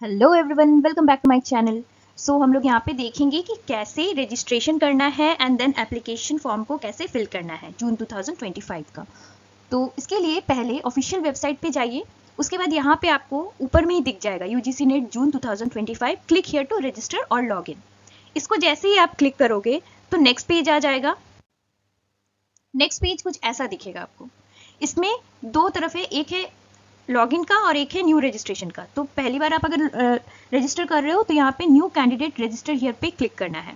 Hello everyone, welcome back to my channel. So हम लोग यहाँ पे देखेंगे कि कैसे रजिस्ट्रेशन करना है एंड देन एप्लीकेशन फॉर्म को कैसे फिल करना है जून 2025 का। तो इसके लिए पहले ऑफिशियल वेबसाइट पे जाइए। उसके बाद यहाँ पे आपको ऊपर में ही दिख जाएगा UGC NET June 2025, click here to register और लॉग इन। इसको जैसे ही आप क्लिक करोगे तो नेक्स्ट पेज आ जाएगा। नेक्स्ट पेज कुछ ऐसा दिखेगा आपको। इसमें दो तरफ है, एक है लॉगिन का और एक है न्यू रजिस्ट्रेशन का। तो पहली बार आप अगर रजिस्टर कर रहे हो तो यहाँ पे न्यू कैंडिडेट रजिस्टर हियर पे क्लिक करना है।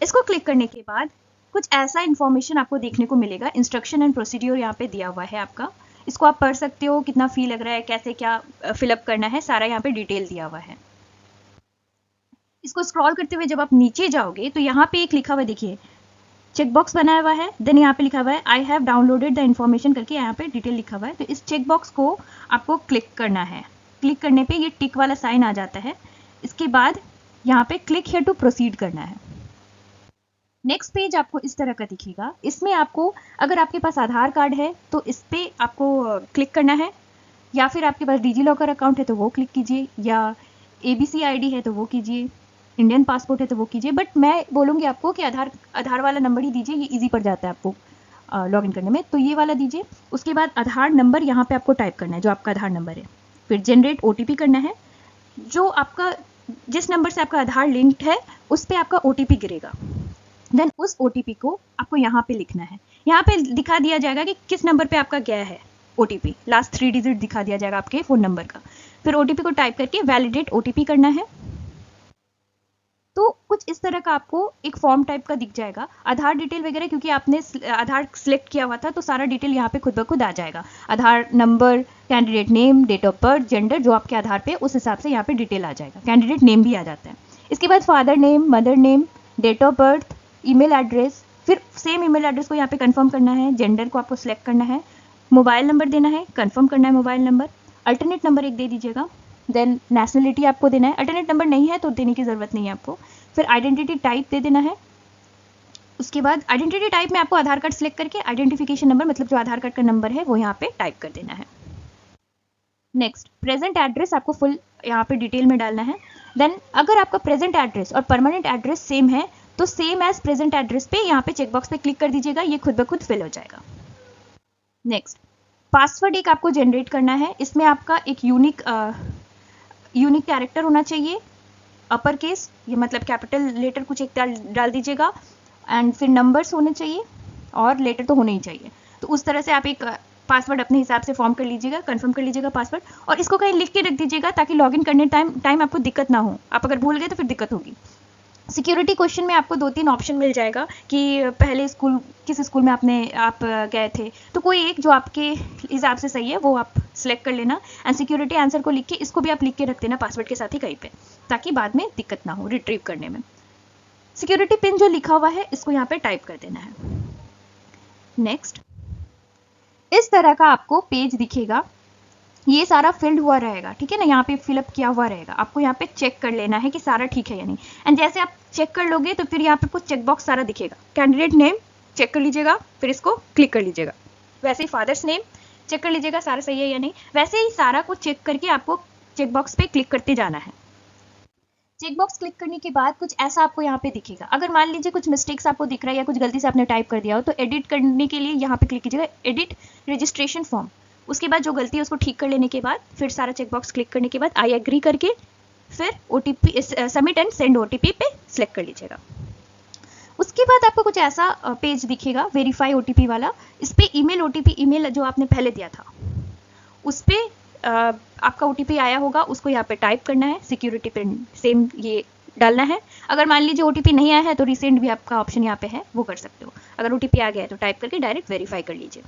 इसको क्लिक करने के बाद कुछ ऐसा इन्फॉर्मेशन आपको देखने को मिलेगा। इंस्ट्रक्शन एंड प्रोसीड्योर यहाँ पे दिया हुआ है आपका। इसको आप पढ़ सकते हो, कितना फी लग रहा है, कैसे क्या फिलअप करना है, सारा यहाँ पे डिटेल दिया हुआ है। इसको स्क्रॉल करते हुए जब आप नीचे जाओगे तो यहाँ पे एक लिखा हुआ देखिए, चेकबॉक्स बनाया हुआ है। देन यहाँ पे लिखा हुआ है I have downloaded the information करके यहाँ पे डिटेल लिखा हुआ है। तो इस चेकबॉक्स को आपको क्लिक करना है। क्लिक करने पे ये टिक वाला साइन आ जाता है। इसके बाद यहाँ पे क्लिक हियर टू प्रोसीड करना है। नेक्स्ट पेज आपको इस तरह का दिखेगा। इसमें आपको अगर आपके पास आधार कार्ड है तो इस पर आपको क्लिक करना है, या फिर आपके पास डिजी लॉकर अकाउंट है तो वो क्लिक कीजिए, या ABC ID है तो वो कीजिए, इंडियन पासपोर्ट है तो वो कीजिए। बट मैं बोलूँगी आपको कि आधार वाला नंबर ही दीजिए, ये इजी पड़ जाता है आपको लॉगिन करने में। तो ये वाला दीजिए। उसके बाद आधार नंबर यहाँ पे आपको टाइप करना है, जो आपका आधार नंबर है। फिर जनरेट OTP करना है। जो आपका जिस नंबर से आपका आधार लिंक्ड है उस पर आपका OTP गिरेगा। देन उस OTP को आपको यहाँ पे लिखना है। यहाँ पे दिखा दिया जाएगा कि किस नंबर पे आपका गया है OTP। लास्ट 3 डिजिट दिखा दिया जाएगा आपके फ़ोन नंबर का। फिर OTP को टाइप करके वैलिडेट OTP करना है। तो कुछ इस तरह का आपको एक फॉर्म टाइप का दिख जाएगा। आधार डिटेल वगैरह क्योंकि आपने आधार सिलेक्ट किया हुआ था तो सारा डिटेल यहाँ पे खुद ब खुद आ जाएगा। Aadhaar number, candidate name, date of birth, gender, जो आपके आधार पे उस हिसाब से यहाँ पे डिटेल आ जाएगा। कैंडिडेट नेम भी आ जाता है। इसके बाद father name, mother name, date of birth, email address. फिर सेम ईमेल एड्रेस को यहाँ पे कंफर्म करना है। जेंडर को आपको सिलेक्ट करना है। मोबाइल नंबर देना है, कंफर्म करना है मोबाइल नंबर। अल्टरनेट नंबर एक दे दीजिएगा। देन नेशनलिटी आपको देना है। अल्टरनेट नंबर नहीं है तो देने की ज़रूरत नहीं है आपको। फिर आइडेंटिटी टाइप दे देना है। उसके बाद आइडेंटिटी टाइप में आपको आधार कार्ड सिलेक्ट करके आइडेंटिफिकेशन नंबर, मतलब जो आधार कार्ड का नंबर है, वो यहाँ पे टाइप कर देना है। नेक्स्ट, प्रेजेंट एड्रेस आपको फुल यहाँ पे डिटेल में डालना है। देन अगर आपका प्रेजेंट एड्रेस और परमानेंट एड्रेस सेम है तो सेम एज प्रेजेंट एड्रेस पे यहाँ पे चेकबॉक्स पे क्लिक कर दीजिएगा, ये खुद ब खुद फिल हो जाएगा। नेक्स्ट, पासवर्ड एक आपको जनरेट करना है। इसमें आपका एक यूनिक कैरेक्टर होना चाहिए, अपर केस, ये मतलब कैपिटल लेटर कुछ एक डाल दीजिएगा। एंड फिर नंबर्स होने चाहिए और लेटर तो होने ही चाहिए। तो उस तरह से आप एक पासवर्ड अपने हिसाब से फॉर्म कर लीजिएगा, कंफर्म कर लीजिएगा पासवर्ड, और इसको कहीं लिख के रख दीजिएगा ताकि लॉगिन करने टाइम आपको दिक्कत ना हो। आप अगर भूल गए तो फिर दिक्कत होगी। सिक्योरिटी क्वेश्चन में आपको 2-3 ऑप्शन मिल जाएगा कि पहले स्कूल किस स्कूल में आप गए थे, तो कोई एक जो आपके हिसाब से सही है वो आप सिलेक्ट कर लेना। एंड सिक्योरिटी आंसर को लिख के इसको भी आप लिख के रख देना पासवर्ड के साथ ही कहीं पे, ताकि बाद में दिक्कत ना हो रिट्रीव करने में। सिक्योरिटी पिन जो लिखा हुआ है इसको यहाँ पे टाइप कर देना है। नेक्स्ट, इस तरह का आपको पेज दिखेगा। ये सारा फिल्ड हुआ रहेगा, ठीक है ना, यहाँ पे फिलअप किया हुआ रहेगा। आपको यहाँ पे चेक कर लेना है कि सारा ठीक है या नहीं। एंड जैसे आप चेक कर लोगे तो फिर यहाँ पे कुछ चेकबॉक्स सारा दिखेगा। कैंडिडेट नेम चेक कर लीजिएगा, फिर इसको क्लिक कर लीजिएगा। वैसे ही फादर्स नेम चेक कर लीजिएगा सारा सही है या नहीं। वैसे ही सारा कुछ चेक करके आपको चेकबॉक्स पे क्लिक करते जाना है। चेकबॉक्स क्लिक करने के बाद कुछ ऐसा आपको यहाँ पे दिखेगा। अगर मान लीजिए कुछ मिस्टेक्स आपको दिख रहा है या कुछ गलती से आपने टाइप कर दिया हो तो एडिट करने के लिए यहाँ पे क्लिक कीजिएगा, एडिट रजिस्ट्रेशन फॉर्म। उसके बाद जो गलती है उसको ठीक कर लेने के बाद फिर सारा चेकबॉक्स क्लिक करने के बाद आई एग्री करके फिर OTP submit and send OTP पे सिलेक्ट कर लीजिएगा। उसके बाद आपको कुछ ऐसा पेज दिखेगा, वेरीफाई OTP वाला। इस पे ईमेल जो आपने पहले दिया था उस पे आपका OTP आया होगा, उसको यहाँ पे टाइप करना है। सिक्योरिटी पिन सेम ये डालना है। अगर मान लीजिए OTP नहीं आया है तो रिसेंड भी आपका ऑप्शन यहाँ पे है, वो कर सकते हो। अगर OTP आ गया है तो टाइप करके डायरेक्ट वेरीफाई कर लीजिए।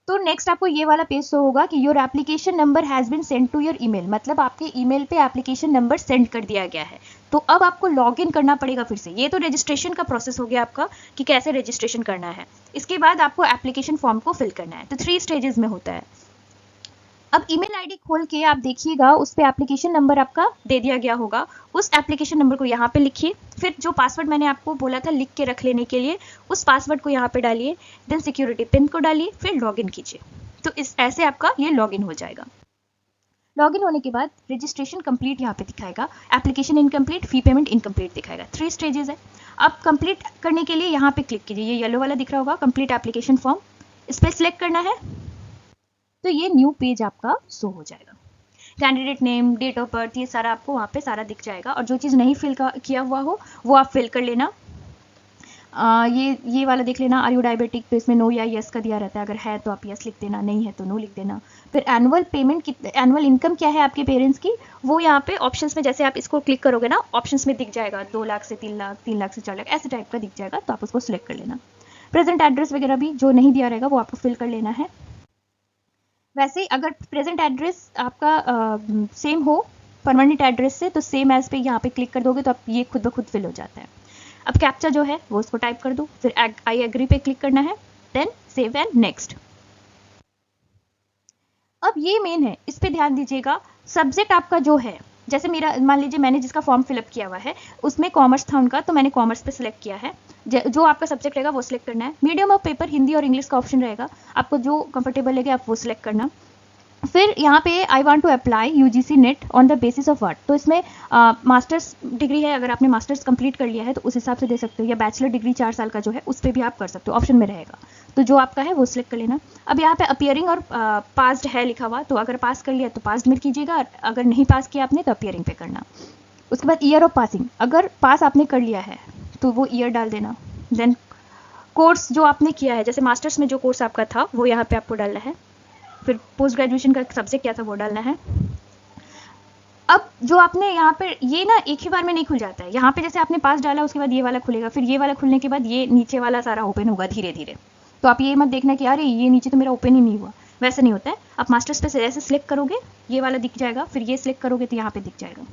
तो नेक्स्ट आपको ये वाला पेज शो होगा कि your application number has been send to your email, मतलब आपके ईमेल पे एप्लीकेशन नंबर सेंड कर दिया गया है। तो अब आपको लॉगिन करना पड़ेगा फिर से। ये तो रजिस्ट्रेशन का प्रोसेस हो गया आपका कि कैसे रजिस्ट्रेशन करना है। इसके बाद आपको एप्लीकेशन फॉर्म को फिल करना है। तो 3 स्टेजेस में होता है। अब ईमेल आईडी खोल के आप देखिएगा, उस पर एप्लीकेशन नंबर आपका दे दिया गया होगा। उस एप्लीकेशन नंबर को यहाँ पे लिखिए। फिर जो पासवर्ड मैंने आपको बोला था लिख के रख लेने के लिए, उस पासवर्ड को यहाँ पे डालिए। देन सिक्योरिटी पिन को डालिए, फिर लॉगिन कीजिए। तो इस ऐसे आपका ये लॉगिन हो जाएगा। लॉगिन होने के बाद रजिस्ट्रेशन कंप्लीट यहाँ पे दिखाएगा, application incomplete, fee payment incomplete दिखाएगा। 3 स्टेजेस है। अब कंप्लीट करने के लिए यहाँ पे क्लिक कीजिए, ये येलो वाला दिख रहा होगा कंप्लीट एप्लीकेशन फॉर्म, इस पर सिलेक्ट करना है तो ये न्यू पेज आपका शो हो जाएगा। Candidate name, date of birth, ये सारा आपको वहाँ पे सारा दिख जाएगा, और जो चीज़ नहीं फिल किया हुआ हो वो आप फिल कर लेना। ये वाला देख लेना, आर यू डायबिटिक, तो इसमें नो या यस का दिया रहता है, अगर है तो आप यस लिख देना, नहीं है तो नो लिख देना। फिर एनुअल पेमेंट कितने, एनुअल इनकम क्या है आपके पेरेंट्स की, वो यहाँ पे ऑप्शंस में जैसे आप इसको क्लिक करोगे ना, ऑप्शंस में दिख जाएगा, 2 लाख से 3 लाख, 3 लाख से 4 लाख, ऐसे टाइप का दिख जाएगा, तो आप उसको सिलेक्ट कर लेना। प्रेजेंट एड्रेस वगैरह भी जो नहीं दिया रहेगा वो आपको फिल कर लेना है। वैसे अगर प्रेजेंट एड्रेस आपका सेम हो परमानेंट एड्रेस से, तो सेम एज पे यहाँ पे क्लिक कर दोगे तो आप ये खुद ब खुद फिल हो जाता है। अब कैप्चा जो है वो उसको टाइप कर दो, फिर आई एग्री पे क्लिक करना है, देन सेव एंड नेक्स्ट। अब ये मेन है, इस पे ध्यान दीजिएगा। सब्जेक्ट आपका जो है, जैसे मेरा मान लीजिए मैंने जिसका फॉर्म फिलअप किया हुआ है उसमें कॉमर्स था उनका, तो मैंने कॉमर्स पे सिलेक्ट किया है। जो आपका सब्जेक्ट रहेगा वो सिलेक्ट करना है। मीडियम ऑफ पेपर हिंदी और इंग्लिश का ऑप्शन रहेगा, आपको जो कंफर्टेबल लगे आप वो सिलेक्ट करना। फिर यहाँ पे I want to apply UGC NET on the basis of what, तो इसमें मास्टर्स डिग्री है, अगर आपने मास्टर्स कंप्लीट कर लिया है तो उस हिसाब से दे सकते हो, या बैचलर डिग्री 4 साल का जो है उस पर भी आप कर सकते हो, ऑप्शन में रहेगा, तो जो आपका है वो सिलेक्ट कर लेना। अब यहाँ पे अपियरिंग और पास्ड है लिखा हुआ, तो अगर पास कर लिया तो पास्ड में कीजिएगा, अगर नहीं पास किया आपने तो अपियरिंग पे करना। उसके बाद ईयर ऑफ पासिंग, अगर पास आपने कर लिया है तो वो ईयर डाल देना। देन कोर्स जो आपने किया है, जैसे मास्टर्स में जो कोर्स आपका था वो यहाँ पे आपको डालना है। फिर पोस्ट ग्रेजुएशन का सब्जेक्ट क्या था वो डालना है। अब जो आपने यहाँ पे, ये ना एक ही बार में नहीं खुल जाता है, यहाँ पे जैसे आपने पास डाला उसके बाद ये वाला खुलेगा, फिर ये वाला खुलने के बाद ये नीचे वाला सारा ओपन होगा धीरे धीरे। तो आप ये मत देखना कि यार ये नीचे तो मेरा ओपन ही नहीं हुआ, वैसे नहीं होता है। आप मास्टर्स पे जैसे सिलेक्ट करोगे ये वाला दिख जाएगा, फिर ये सिलेक्ट करोगे तो यहाँ पे दिख जाएगा।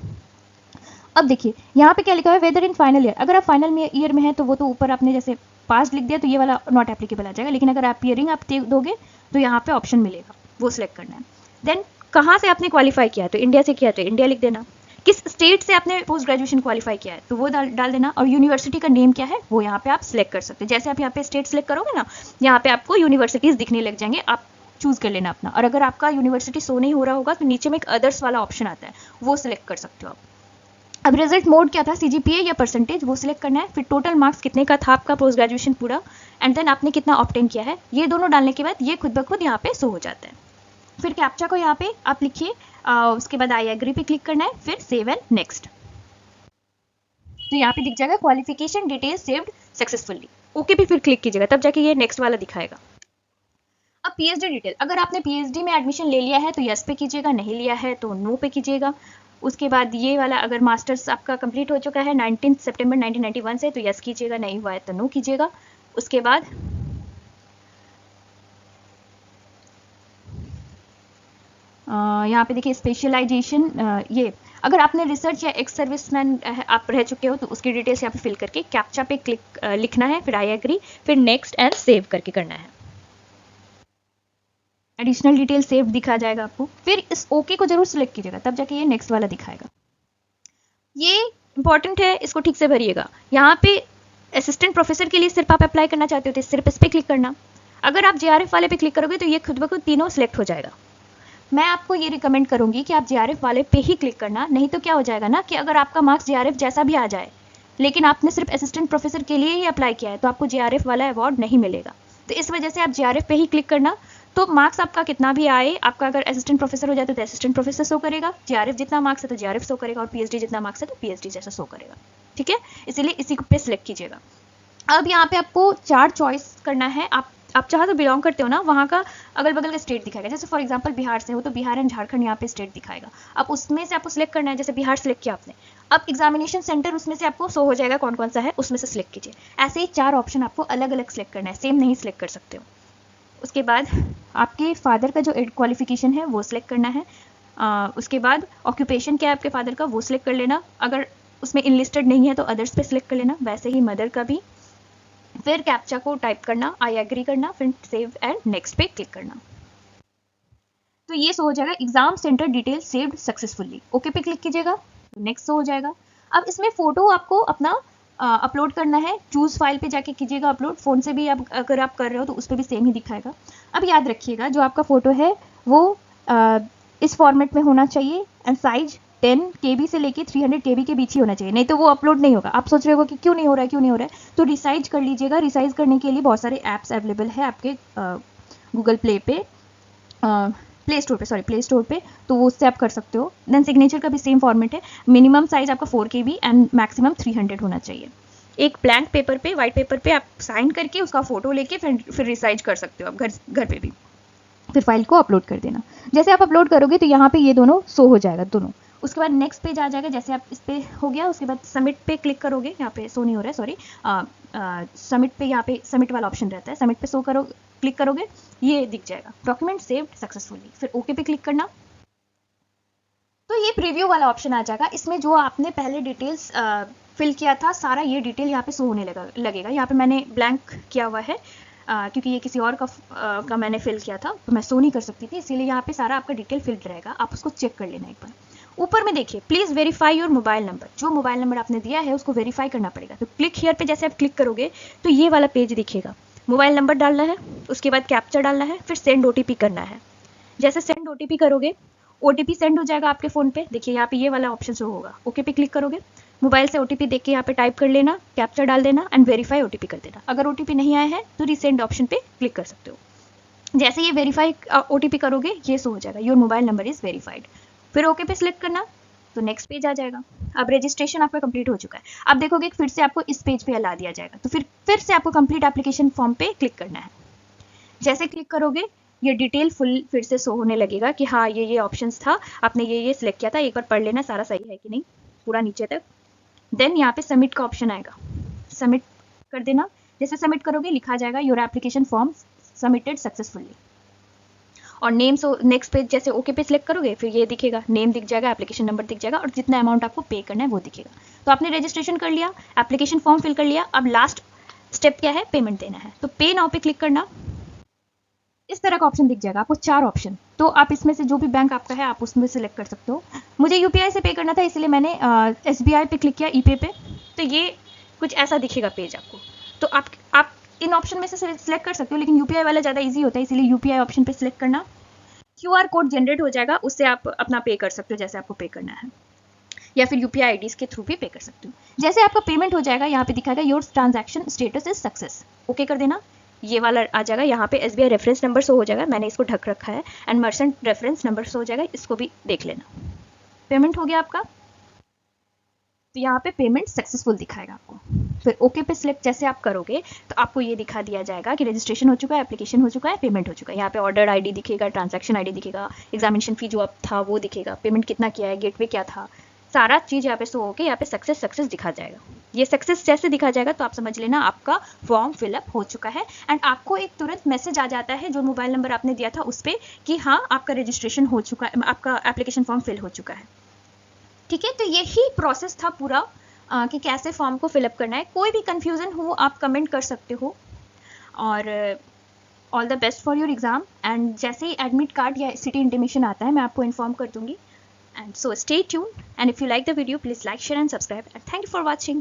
अब देखिए यहाँ पे क्या लिखा है, वेदर इन फाइनल ईयर, अगर आप फाइनल में ईयर में है तो वो तो ऊपर आपने जैसे पास लिख दिया तो ये वाला नॉट एप्लीकेबल आ जाएगा, लेकिन अगर आप ईयरिंग आप दोगे तो यहाँ पे ऑप्शन मिलेगा, वो सिलेक्ट करना है। देन कहाँ से आपने क्वालिफाई किया है, तो इंडिया से किया तो इंडिया लिख देना। किस स्टेट से आपने पोस्ट ग्रेजुएशन क्वालिफाई किया है तो वो डाल देना, और यूनिवर्सिटी का नेम क्या है वो यहाँ पे आप सिलेक्ट कर सकते हैं। जैसे आप यहाँ पे स्टेट सिलेक्ट करोगे ना, यहाँ पे आपको यूनिवर्सिटीज दिखने लग जाएंगे, आप चूज कर लेना अपना। और अगर आपका यूनिवर्सिटी शो नहीं हो रहा होगा तो नीचे में एक अदर्स वाला ऑप्शन आता है, वो सिलेक्ट कर सकते हो आप। अब रिजल्ट मोड क्या था, सीजीपीए या परसेंटेज, वो सिलेक्ट करना है। फिर टोटल मार्क्स कितने का था आपका पोस्ट ग्रेजुएशन पूरा, एंड देन आपने कितना ऑब्टेन किया है, ये दोनों डालने के बाद ये खुद ब खुद यहाँ पे शो हो जाता है। फिर कैप्चा को यहाँ पे आप लिखिए, उसके बाद आई एग्री पे क्लिक करना है, फिर सेव एंड नेक्स्ट। तो यहाँ पे दिख जाएगा qualification detail saved successfully, okay पे फिर क्लिक कीजिएगा, तब जाके ये नेक्स्ट वाला दिखाएगा। अब पीएचडी डिटेल, अगर आपने पीएचडी में एडमिशन ले लिया है तो यस पे कीजिएगा, नहीं लिया है तो नो पे कीजिएगा। उसके बाद ये वाला, अगर मास्टर्स आपका कंप्लीट हो चुका है 19 सितंबर 1991 से तो यस कीजिएगा, नहीं हुआ है तो नो कीजिएगा। उसके बाद यहाँ पे देखिए स्पेशलाइजेशन, ये अगर आपने रिसर्च या एक्स सर्विसमैन आप रह चुके हो तो उसकी डिटेल्स यहाँ पे फिल करके कैप्चा पे क्लिक लिखना है, फिर आई एग्री, फिर नेक्स्ट एंड सेव करके करना है। एडिशनल डिटेल सेव दिखा जाएगा आपको, फिर इस ओके को जरूर सिलेक्ट कीजिएगा, तब जाके ये नेक्स्ट वाला दिखाएगा। ये इंपॉर्टेंट है, इसको ठीक से भरिएगा। यहाँ पे असिस्टेंट प्रोफेसर के लिए सिर्फ आप अप्लाई करना चाहते हो तो सिर्फ इस पर क्लिक करना। अगर आप जेआरएफ वाले पे क्लिक करोगे तो ये खुद ब खुद तीनों सिलेक्ट हो जाएगा। मैं आपको ये रिकमेंड करूंगी कि आप जेआरएफ वाले पे ही क्लिक करना, नहीं तो क्या हो जाएगा ना कि अगर आपका मार्क्स जेआरएफ जैसा भी आ जाए लेकिन आपने सिर्फ असिस्टेंट प्रोफेसर के लिए ही अप्लाई किया है तो आपको जेआरएफ वाला अवार्ड नहीं मिलेगा। तो इस वजह से आप जेआरएफ पे ही क्लिक करना, तो मार्क्स आपका कितना भी आए, आपका अगर असिस्टेंट प्रोफेसर हो जाए तो असिस्टेंट प्रोफेसर शो करेगा, जेआरएफ जितना मार्क्स है तो जेआरएफ शो करेगा, और पीएचडी जितना मार्क्स है तो पीएचडी जैसा शो करेगा। ठीक है, इसीलिए इसी पे सिलेक्ट कीजिएगा। अब यहाँ पे आपको 4 चॉइस करना है, आप जहाँ से बिलोंग करते हो ना वहाँ का अगल बगल का स्टेट दिखाएगा। जैसे फॉर एग्जांपल बिहार से हो तो बिहार एंड झारखंड यहाँ पे स्टेट दिखाएगा, अब उसमें से आपको सिलेक्ट करना है। जैसे बिहार सिलेक्ट किया आपने, अब एग्जामिनेशन सेंटर उसमें से आपको शो हो जाएगा कौन कौन सा है, उसमें से सिलेक्ट कीजिए। ऐसे ही 4 ऑप्शन आपको अलग अलग सिलेक्ट करना है, सेम नहीं सिलेक्ट कर सकते हो। उसके बाद आपके फादर का जो क्वालिफिकेशन है वो सिलेक्ट करना है। उसके बाद ऑक्यूपेशन क्या है आपके फादर का वो सिलेक्ट कर लेना, अगर उसमें इनलिस्टेड नहीं है तो अदर्स पे सिलेक्ट कर लेना, वैसे ही मदर का भी। फिर कैप्चा को टाइप करना, आई एग्री करना, फिर सेव एंड नेक्स्ट पे क्लिक करना। तो ये शो हो जाएगा exam centre detail saved successfully, okay पे क्लिक कीजिएगा तो नेक्स्ट शो हो जाएगा। अब इसमें फोटो आपको अपना अपलोड करना है, चूज फाइल पे जाके कीजिएगा अपलोड, फोन से भी अगर आप कर रहे हो तो उस पर भी सेम ही दिखाएगा। अब याद रखिएगा जो आपका फोटो है वो इस फॉर्मेट में होना चाहिए एंड साइज 10 KB से लेके 300 KB के बीच ही होना चाहिए, नहीं तो वो अपलोड नहीं होगा। आप सोच रहे हो कि क्यों नहीं हो रहा है, क्यों नहीं हो रहा है, तो रिसाइज कर लीजिएगा। रिसाइज करने के लिए बहुत सारे ऐप्स अवेलेबल है आपके गूगल प्ले पे, प्ले स्टोर पे, तो वो उससे आप कर सकते हो। देन सिग्नेचर का भी सेम फॉर्मेट है, मिनिमम साइज आपका 4 KB एंड मैक्सिमम 300 होना चाहिए। एक ब्लैंक पेपर पे, वाइट पेपर पे आप साइन करके उसका फोटो लेके फिर रिसाइज कर सकते हो आप घर पे भी, फिर फाइल को अपलोड कर देना। जैसे आप अपलोड करोगे तो यहाँ पे ये दोनों शो हो जाएगा दोनों। उसके बाद नेक्स्ट पेज आ जाएगा, जैसे आप इस पे हो गया, उसके बाद सबमिट पे क्लिक करोगे, यहाँ पे शो नहीं हो रहा है सॉरी, सबमिट पे, यहाँ पे सबमिट वाला ऑप्शन रहता है, सबमिट पे शो करो, क्लिक करोगे ये दिख जाएगा डॉक्यूमेंट सेव्ड सक्सेसफुली, फिर ओके पे क्लिक करना। तो ये प्रीव्यू वाला ऑप्शन आ जाएगा, इसमें जो आपने पहले डिटेल्स फिल किया था सारा ये डिटेल यहाँ पे शो होने लगेगा। यहाँ पे मैंने ब्लैंक किया हुआ है क्योंकि ये किसी और का मैंने फिल किया था तो मैं शो नहीं कर सकती थी, इसीलिए यहाँ पे सारा आपका डिटेल फिल्ड रहेगा। आप उसको चेक कर लेना एक बार। ऊपर में देखिए please verify your mobile number, जो मोबाइल नंबर आपने दिया है उसको वेरीफाई करना पड़ेगा। तो क्लिक हियर पे जैसे आप क्लिक करोगे तो ये वाला पेज दिखेगा, मोबाइल नंबर डालना है, उसके बाद कैप्चा डालना है, फिर सेंड OTP करना है। जैसे सेंड OTP करोगे OTP सेंड हो जाएगा आपके फ़ोन पे, देखिए यहाँ पे ये वाला ऑप्शन शो होगा। ओके पे क्लिक करोगे, मोबाइल से OTP देख के यहाँ पे टाइप कर लेना, कैप्चा डाल देना एंड वेरीफाई OTP कर देना। अगर OTP नहीं आया है तो रीसेंड ऑप्शन पे क्लिक कर सकते हो। जैसे ये वेरीफाई OTP करोगे ये शो हो जाएगा, your mobile number is verified. फिर ओके पे सिलेक्ट करना तो नेक्स्ट पेज आ जाएगा। अब रजिस्ट्रेशन आपका कंप्लीट हो चुका है। आप देखोगे फिर से आपको इस पेज पे ला दिया जाएगा, तो फिर से आपको कंप्लीट एप्लीकेशन फॉर्म पे क्लिक करना है। जैसे क्लिक करोगे ये डिटेल फुल फिर से शो होने लगेगा कि हाँ ये ऑप्शंस था, आपने ये सिलेक्ट किया था, एक बार पढ़ लेना सारा सही है कि नहीं पूरा नीचे तक। देन यहाँ पे सबमिट का ऑप्शन आएगा, सबमिट कर देना। जैसे सबमिट करोगे लिखा जाएगा your application form submitted successfully, और नेम सो नेक्स्ट पेज जैसे ओके पे सिलेक्ट करोगे फिर ये दिखेगा, नेम दिख जाएगा, एप्लीकेशन नंबर दिख जाएगा और जितना अमाउंट आपको पे करना है वो दिखेगा। तो आपने रजिस्ट्रेशन कर लिया, एप्लीकेशन फॉर्म फिल कर लिया, अब लास्ट स्टेप क्या है, पेमेंट देना है। तो पे नाउ पे क्लिक करना, इस तरह का ऑप्शन दिख जाएगा आपको 4 ऑप्शन। तो आप इसमें से जो भी बैंक आपका है आप उसमें सिलेक्ट कर सकते हो। मुझे UPI से पे करना था इसलिए मैंने SBI पे क्लिक किया, ePay पे। तो ये कुछ ऐसा दिखेगा पेज आपको। तो आप इन ऑप्शन में से सिलेक्ट कर सकते हो, लेकिन UPI वाला ज़्यादा ईजी होता है इसलिए UPI ऑप्शन पे सिलेक्ट करना। QR कोड जनरेट हो जाएगा, उससे आप अपना पे कर सकते हो जैसे आपको पे करना है, या फिर UPI IDs के थ्रू भी पे कर सकते हो। जैसे आपका पेमेंट हो जाएगा यहाँ पे दिखाएगा your transaction status is success, okay कर देना। ये वाला आ जाएगा, यहाँ पे SBI रेफरेंस नंबर शो हो जाएगा, मैंने इसको ढक रखा है, and merchant reference number show हो जाएगा, इसको भी देख लेना। पेमेंट हो गया आपका, तो यहाँ पे पेमेंट सक्सेसफुल दिखाएगा आपको। फिर ओके पे सिलेक्ट जैसे आप करोगे तो आपको ये दिखा दिया जाएगा कि रजिस्ट्रेशन हो चुका है, एप्लीकेशन हो चुका है, पेमेंट हो चुका है। यहाँ पे ऑर्डर ID दिखेगा, ट्रांजैक्शन ID दिखेगा, एग्जामिनेशन फी जो अब था वो दिखेगा, पेमेंट कितना किया है, गेटवे क्या था, सारा चीज़ यहाँ पे शो होकर यहाँ पे सक्सेस दिखा जाएगा। ये सक्सेस जैसे दिखा जाएगा तो आप समझ लेना आपका फॉर्म फिलअप हो चुका है, एंड आपको एक तुरंत मैसेज आ जाता है जो मोबाइल नंबर आपने दिया था उस पर कि हाँ आपका रजिस्ट्रेशन हो चुका है, आपका एप्लीकेशन फॉर्म फिल हो चुका है। ठीक है, तो यही प्रोसेस था पूरा कि कैसे फॉर्म को फिलअप करना है। कोई भी कन्फ्यूज़न हो आप कमेंट कर सकते हो, और all the best for your exam. And जैसे ही एडमिट कार्ड या सिटी इंटीमेशन आता है मैं आपको इन्फॉर्म कर दूंगी। And so stay tuned, and if you like the video please like, share and subscribe, and thank you for watching.